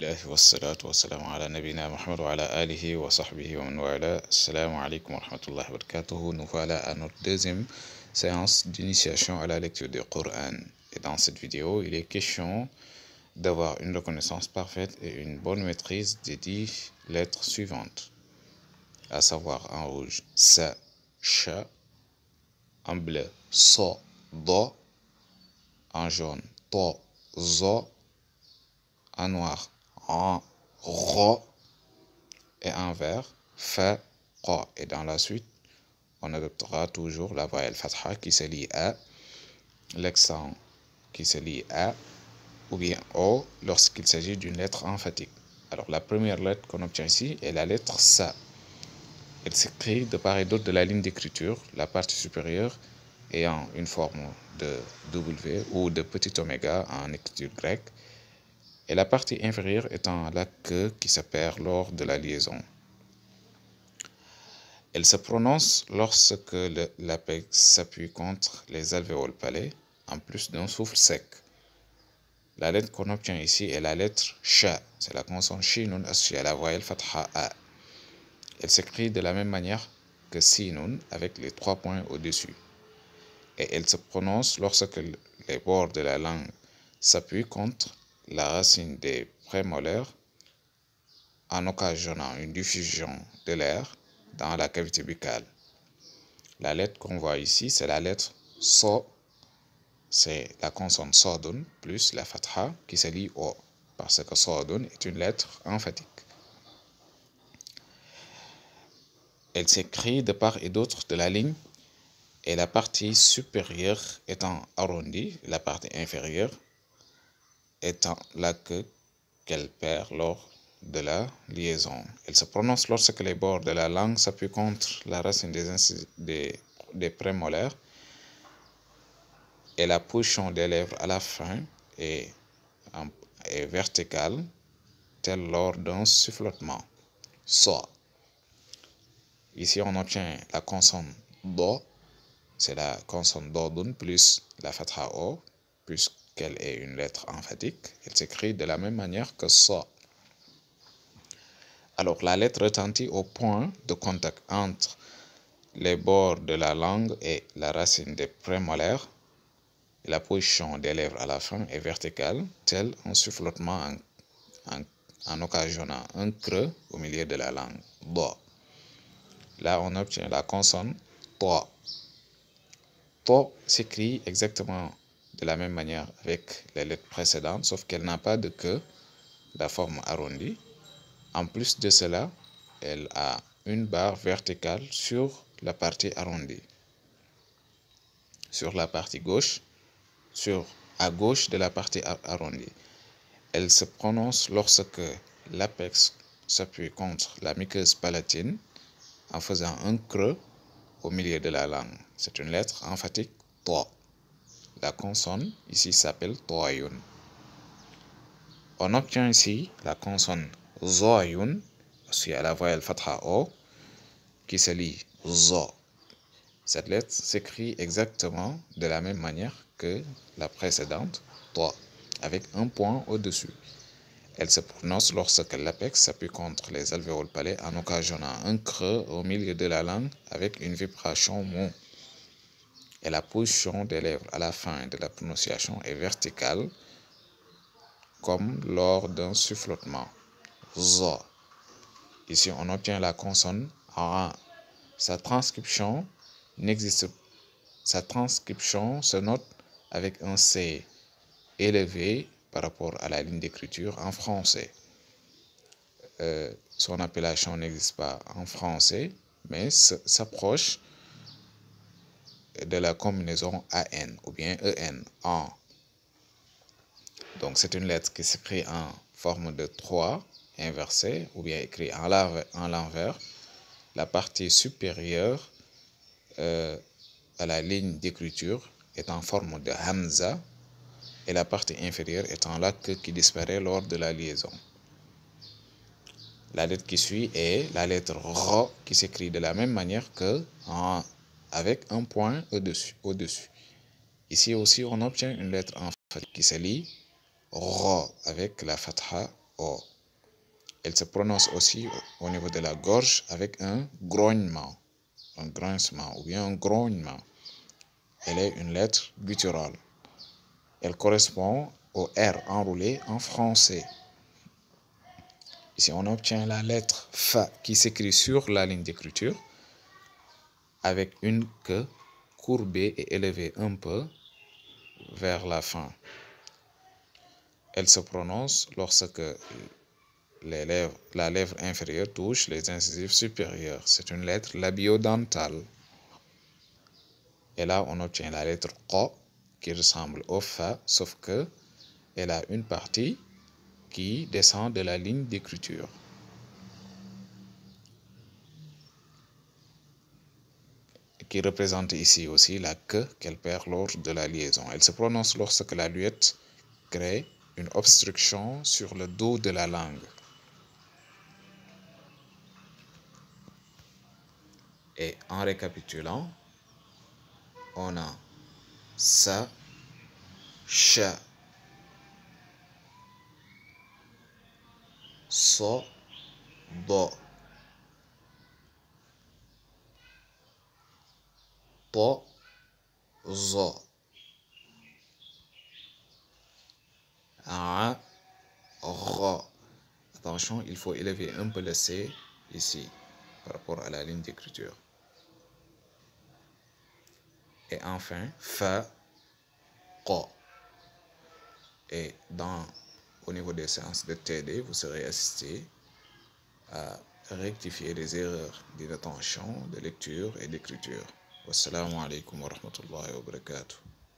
الله والصلاة والسلام على نبينا Muhammad wa ala alihi wa sahbihi wa man wala. Assalamu alaikum wa rahmatullahi wa barakatuh. Nous voilà à notre deuxième séance d'initiation à la lecture du Coran. Et dans cette vidéo, il est question d'avoir une reconnaissance parfaite et une bonne maîtrise des 10 lettres suivantes, à savoir en rouge sa, sha, en bleu so, do, en jaune to, zo, en noir en ro et en vert fa, qa. Et dans la suite, on adoptera toujours la voyelle fatha qui se lit à, l'accent qui se lit à ou bien o lorsqu'il s'agit d'une lettre emphatique. Alors la première lettre qu'on obtient ici est la lettre sa. Elle s'écrit de part et d'autre de la ligne d'écriture, la partie supérieure ayant une forme de W ou de petit oméga en écriture grecque, et la partie inférieure étant la queue qui se perd lors de la liaison. Elle se prononce lorsque l'apex s'appuie contre les alvéoles palais, en plus d'un souffle sec. La lettre qu'on obtient ici est la lettre sha, c'est la consonne shinun associée à la voyelle fatha a. Elle s'écrit de la même manière que sinun avec les 3 points au-dessus. Et elle se prononce lorsque les bords de la langue s'appuient contre la racine des prémolaires en occasionnant une diffusion de l'air dans la cavité buccale. La lettre qu'on voit ici, c'est la lettre so, c'est la consonne sodun plus la fatha qui se lit o, parce que sodun est une lettre emphatique. Elle s'écrit de part et d'autre de la ligne, et la partie supérieure étant arrondie, la partie inférieure étant la queue qu'elle perd lors de la liaison. Elle se prononce lorsque les bords de la langue s'appuient contre la racine des prémolaires et la position des lèvres à la fin est verticale, telle lors d'un sifflotement. So. Ici, on obtient la consonne do, c'est la consonne dodun plus la fatha o, puisqu'elle est une lettre emphatique. Elle s'écrit de la même manière que so. Alors, la lettre retentit au point de contact entre les bords de la langue et la racine des prémolaires. Et la position des lèvres à la fin est verticale, tel un sifflotement en occasionnant un creux au milieu de la langue. Do. Là, on obtient la consonne to. To s'écrit exactement de la même manière avec les lettres précédentes, sauf qu'elle n'a pas de queue, la forme arrondie. En plus de cela, elle a une barre verticale sur la partie arrondie. Sur la partie gauche, à gauche de la partie arrondie. Elle se prononce lorsque l'apex s'appuie contre la muqueuse palatine en faisant un creux au milieu de la langue. C'est une lettre emphatique to. La consonne ici s'appelle toayun. On obtient ici la consonne zoayun associée à la voyelle fatha o qui se lit zo. Cette lettre s'écrit exactement de la même manière que la précédente, to, avec un point au-dessus. Elle se prononce lorsque l'apex s'appuie contre les alvéoles palais en occasionnant un creux au milieu de la langue avec une vibration mou. Et la position des lèvres à la fin de la prononciation est verticale, comme lors d'un sifflotement. Zo. Ici, on obtient la consonne ra. Sa transcription se note avec un C élevé par rapport à la ligne d'écriture en français. Son appellation n'existe pas en français, mais s'approche de la combinaison AN ou bien EN, en. Donc c'est une lettre qui s'écrit en forme de 3 inversée ou bien écrit en l'envers. La partie supérieure à la ligne d'écriture est en forme de hamza et la partie inférieure étant la queue qui disparaît lors de la liaison. La lettre qui suit est la lettre ro qui s'écrit de la même manière que en, avec un point au-dessus. Ici aussi, on obtient une lettre emphatique qui se lit ro avec la fatha O. Elle se prononce aussi au niveau de la gorge avec un grognement, un grincement ou bien un grognement. Elle est une lettre gutturale. Elle correspond au R enroulé en français. Ici, on obtient la lettre F qui s'écrit sur la ligne d'écriture avec une queue courbée et élevée un peu vers la fin. Elle se prononce lorsque la lèvre inférieure touche les incisives supérieures. C'est une lettre labiodontale. Et là, on obtient la lettre Q qui ressemble au Fa, sauf que elle a une partie qui descend de la ligne d'écriture. Qui représente ici aussi la queue qu'elle perd lors de la liaison. Elle se prononce lorsque la luette crée une obstruction sur le dos de la langue. Et en récapitulant, on a sa, cha, so, do, to, zo, a, ro. Attention, il faut élever un peu le C ici par rapport à la ligne d'écriture. Et enfin, fa, ko. Et au niveau des séances de TD, vous serez assisté à rectifier les erreurs d'inattention, de lecture et d'écriture. Wassalamu alaikum wa rahmatullahi wa barakatuh.